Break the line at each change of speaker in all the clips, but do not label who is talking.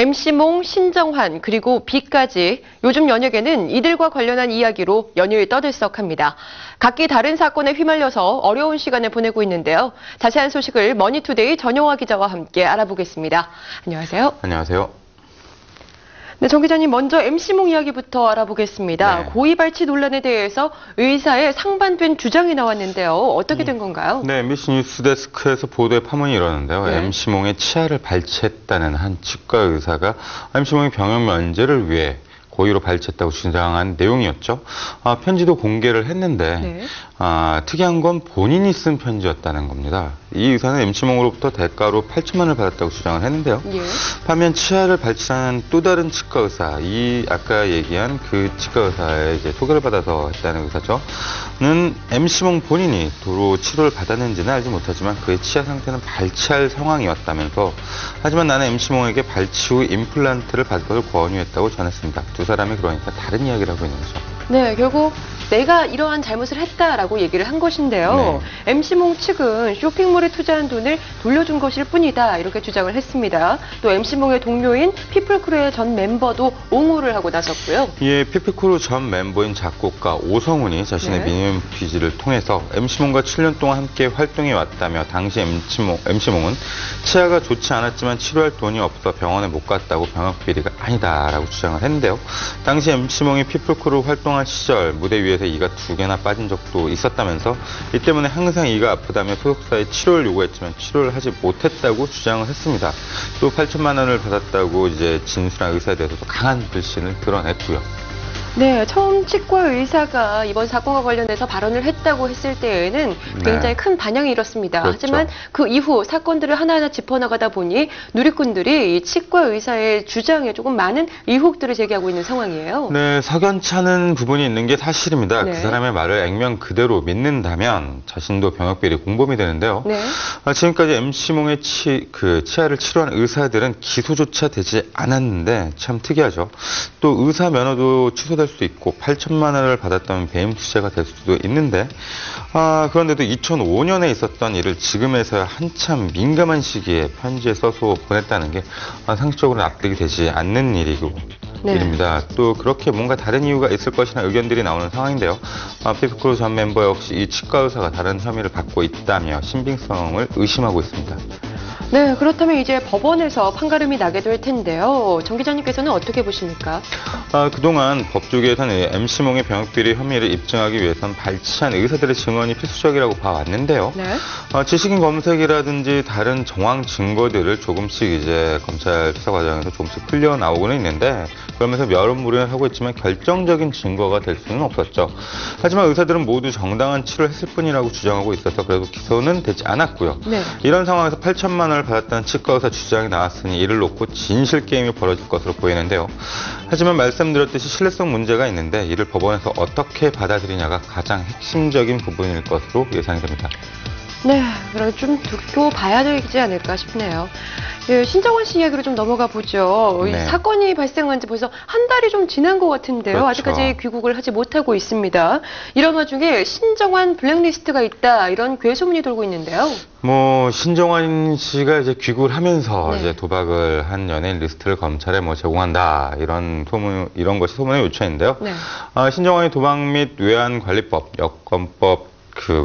MC몽, 신정환, 그리고 B까지 요즘 연예계는 이들과 관련한 이야기로 연일 떠들썩합니다. 각기 다른 사건에 휘말려서 어려운 시간을 보내고 있는데요. 자세한 소식을 머니투데이 전용화 기자와 함께 알아보겠습니다. 안녕하세요.
안녕하세요.
네, 정 기자님, 먼저 MC몽 이야기부터 알아보겠습니다.
네.
고의 발치 논란에 대해서 의사의 상반된 주장이 나왔는데요. 어떻게 된 건가요?
네, MBC 뉴스데스크에서 보도에 파문이 일었는데요.
네.
MC몽의 치아를 발치했다는 한 치과 의사가 MC몽의 병역 면제를 위해 고의로 발치했다고 주장한 내용이었죠. 편지도 공개를 했는데
네.
특이한 건 본인이 쓴 편지였다는 겁니다. 이 의사는 MC몽으로부터 대가로 8천만 원을 받았다고 주장을 했는데요.
예.
반면 치아를 발치하는 또 다른 치과 의사, 이 아까 얘기한 그 치과 의사의 이제 소개를 받아서 했다는 의사죠. 는 MC몽 본인이 도로 치료를 받았는지는 알지 못하지만 그의 치아 상태는 발치할 상황이었다면서, 하지만 나는 MC몽에게 발치 후 임플란트를 받을 것을 권유했다고 전했습니다. 두 사람이 그러니까 다른 이야기를 하고 있는 거죠.
네, 결국 내가 이러한 잘못을 했다라고 얘기를 한 것인데요.
네.
MC몽 측은 쇼핑몰에 투자한 돈을 돌려준 것일 뿐이다, 이렇게 주장을 했습니다. 또 MC몽의 동료인 피플크루의 전 멤버도 옹호를 하고 나섰고요.
예, 피플크루 전 멤버인 작곡가 오성훈이 자신의
네.
미니뮤직비지를 통해서 MC몽과 7년 동안 함께 활동해 왔다며, 당시 MC몽은 치아가 좋지 않았지만 치료할 돈이 없어 병원에 못 갔다고 병역비리가 아니다라고 주장을 했는데요. 당시 MC몽이 피플크루 활동한 시절 무대 위에서 이가 2개나 빠진 적도 있었다면서, 이 때문에 항상 이가 아프다며 소속사에 치료를 요구했지만 치료를 하지 못했다고 주장을 했습니다. 또 8천만 원을 받았다고 이제 진술한 의사에 대해서도 강한 불신을 드러냈고요.
네, 처음 치과 의사가 이번 사건과 관련해서 발언을 했다고 했을 때에는 굉장히
네.
큰 반향이 일었습니다.
그렇죠.
하지만 그 이후 사건들을 하나하나 짚어나가다 보니 누리꾼들이 이 치과 의사의 주장에 조금 많은 의혹들을 제기하고 있는 상황이에요.
네, 석연찮은 부분이 있는 게 사실입니다.
네.
그 사람의 말을 액면 그대로 믿는다면 자신도 병역비리 공범이 되는데요.
네.
지금까지 MC몽의 치아를 치료한 의사들은 기소조차 되지 않았는데 참 특이하죠. 또 의사 면허도 취소될 수도 있고 8천만 원을 받았다면 배임 투자가 될 수도 있는데, 그런데도 2005년에 있었던 일을 지금에서야 한참 민감한 시기에 편지에 써서 보냈다는 게 상식적으로 납득이 되지 않는 일입니다. 또 그렇게 뭔가 다른 이유가 있을 것이라는 의견들이 나오는 상황인데요. 피플크루 전 멤버 역시 이 치과 의사가 다른 혐의를 받고 있다며 신빙성을 의심하고 있습니다.
네, 그렇다면 이제 법원에서 판가름이 나게 될 텐데요. 정 기자님께서는 어떻게 보십니까?
그동안 법조계에서는 MC몽의 병역비리 혐의를 입증하기 위해선 발치한 의사들의 증언이 필수적이라고 봐왔는데요.
네.
지식인 검색이라든지 다른 정황 증거들을 조금씩 이제 검찰 수사 과정에서 조금씩 풀려 나오고는 있는데, 그러면서 여러 무리를 하고 있지만 결정적인 증거가 될 수는 없었죠. 하지만 의사들은 모두 정당한 치료를 했을 뿐이라고 주장하고 있어서 그래도 기소는 되지 않았고요.
네.
이런 상황에서 8천만 원을 받았다는 치과 의사 주장이 나왔으니 이를 놓고 진실 게임이 벌어질 것으로 보이는데요. 하지만 말씀드렸듯이 신뢰성 문제가 있는데 이를 법원에서 어떻게 받아들이냐가 가장 핵심적인 부분일 것으로 예상이 됩니다.
네, 그럼 좀 두고 봐야 되지 않을까 싶네요. 예, 신정환 씨 이야기로 좀 넘어가 보죠.
네.
이 사건이 발생한 지 벌써 한 달이 좀 지난 것 같은데요.
그렇죠.
아직까지 귀국을 하지 못하고 있습니다. 이런 와중에 신정환 블랙리스트가 있다, 이런 괴소문이 돌고 있는데요.
신정환 씨가 이제 귀국을 하면서
네.
이제 도박을 한 연예인 리스트를 검찰에 제공한다, 이런 것이 소문의 요체인데요.
네.
신정환이 도박 및 외환관리법, 여권법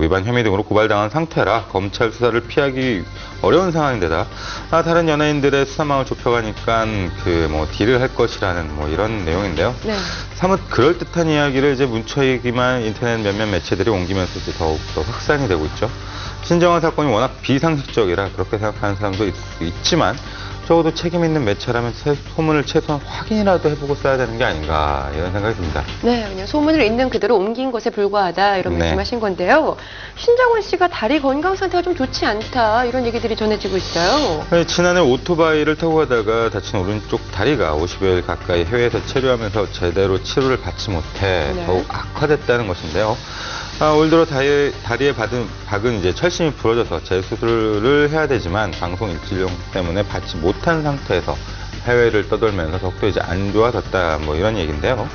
위반 혐의 등으로 고발당한 상태라 검찰 수사를 피하기 어려운 상황인데다, 다른 연예인들의 수사망을 좁혀가니까 딜을 할 것이라는 이런 내용인데요.
네.
사뭇 그럴듯한 이야기를 이제 문초이기만 인터넷 몇몇 매체들이 옮기면서 이제 더욱더 확산이 되고 있죠. 신정환 사건이 워낙 비상식적이라 그렇게 생각하는 사람도 있지만, 적어도 책임 있는 매체라면 소문을 최소한 확인이라도 해보고 써야 되는 게 아닌가, 이런 생각이 듭니다.
네, 그냥 소문을 있는 그대로 옮긴 것에 불과하다, 이런
네.
말씀하신 건데요. 신정환 씨가 다리 건강 상태가 좀 좋지 않다, 이런 얘기들이 전해지고 있어요.
지난해 오토바이를 타고 가다가 다친 오른쪽 다리가 50여일 가까이 해외에서 체류하면서 제대로 치료를 받지 못해
네.
더욱 악화됐다는 것인데요. 올 들어 다리에 박은 이제 철심이 부러져서 재수술을 해야 되지만 방송 일지령 때문에 받지 못한 상태에서 해외를 떠돌면서 더욱더 이제 안 좋아졌다, 이런 얘기인데요.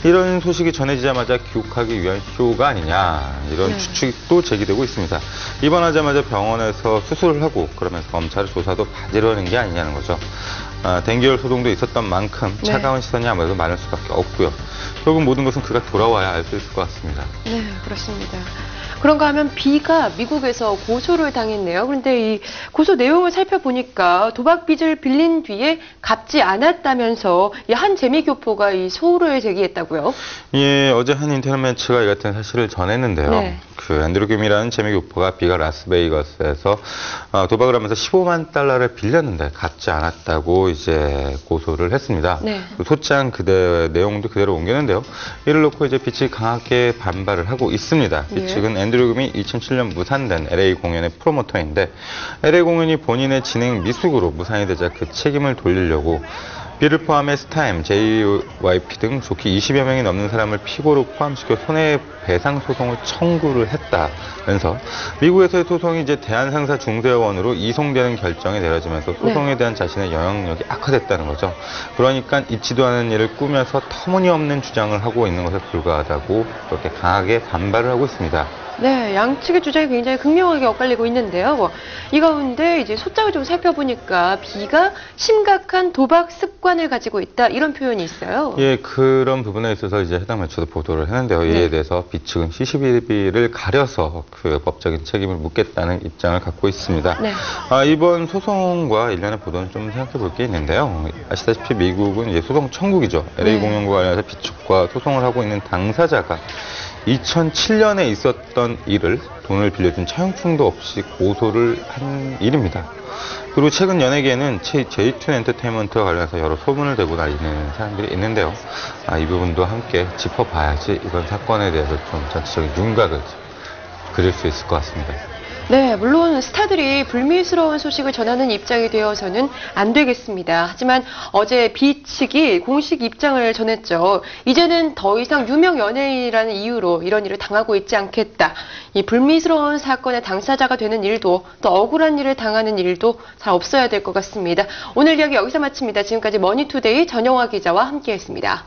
이런 소식이 전해지자마자 귀국하기 위한 쇼가 아니냐, 이런 추측도 제기되고 있습니다. 입원하자마자 병원에서 수술을 하고 그러면서 검찰 조사도 받으려는 게 아니냐는 거죠. 댕기열 소동도 있었던 만큼
네.
차가운 시선이 아무래도 많을 수밖에 없고요. 결국 모든 것은 그가 돌아와야 알 수 있을 것 같습니다.
네, 그렇습니다. 그런가 하면 B가 미국에서 고소를 당했네요. 그런데 이 고소 내용을 살펴보니까 도박 빚을 빌린 뒤에 갚지 않았다면서 이 한 재미교포가 이 소를 제기했다고요?
예, 어제 한 인터넷 매체가 이 같은 사실을 전했는데요.
네.
그 앤드류 김이라는 재미교포가 B가 라스베이거스에서 도박을 하면서 15만 달러를 빌렸는데 갚지 않았다고 이제 고소를 했습니다.
네.
그 소장 내용도 그대로 옮겼는데요. 이를 놓고 이제 B 측이 강하게 반발을 하고 있습니다. B
예.
측은 앤드류 김이 2007년 무산된 LA 공연의 프로모터인데 LA 공연이 본인의 진행 미숙으로 무산이 되자 그 책임을 돌리려고 B를 포함해 스타임, JYP 등 좋게 20여 명이 넘는 사람을 피고로 포함시켜 손해배상 소송을 청구를 했다면서 미국에서의 소송이 이제 대한상사중재원으로 이송되는 결정이 내려지면서 소송에 대한 자신의 영향력이 악화됐다는 거죠. 그러니까 있지도 않은 일을 꾸며서 터무니없는 주장을 하고 있는 것에 불과하다고 그렇게 강하게 반발을 하고 있습니다.
네, 양측의 주장이 굉장히 극명하게 엇갈리고 있는데요. 이 가운데 이제 소장을 좀 살펴보니까 B가 심각한 도박 습관을 가지고 있다 이런 표현이 있어요.
예, 그런 부분에 있어서 이제 해당 매체도 보도를 했는데요. 이에
네. 대해서
대해서 B 측은 CCTV를 가려서 그 법적인 책임을 묻겠다는 입장을 갖고 있습니다.
네.
이번 소송과 일련의 보도는 좀 생각해 볼 게 있는데요. 아시다시피 미국은 이제 소송 천국이죠. LA 공연과 관련해서 B 측과 소송을 하고 있는 당사자가 2007년에 있었던 일을 돈을 빌려준 차용증도 없이 고소를 한 일입니다. 그리고 최근 연예계에는 J2 엔터테인먼트와 관련해서 여러 소문을 대고 다니는 사람들이 있는데요. 이 부분도 함께 짚어봐야지 이번 사건에 대해서 좀 전체적인 윤곽을 그릴 수 있을 것 같습니다.
네, 물론 스타들이 불미스러운 소식을 전하는 입장이 되어서는 안 되겠습니다. 하지만 어제 B 측이 공식 입장을 전했죠. 이제는 더 이상 유명 연예인이라는 이유로 이런 일을 당하고 있지 않겠다. 이 불미스러운 사건의 당사자가 되는 일도 또 억울한 일을 당하는 일도 잘 없어야 될 것 같습니다. 오늘 이야기 여기서 마칩니다. 지금까지 머니투데이 전영화 기자와 함께했습니다.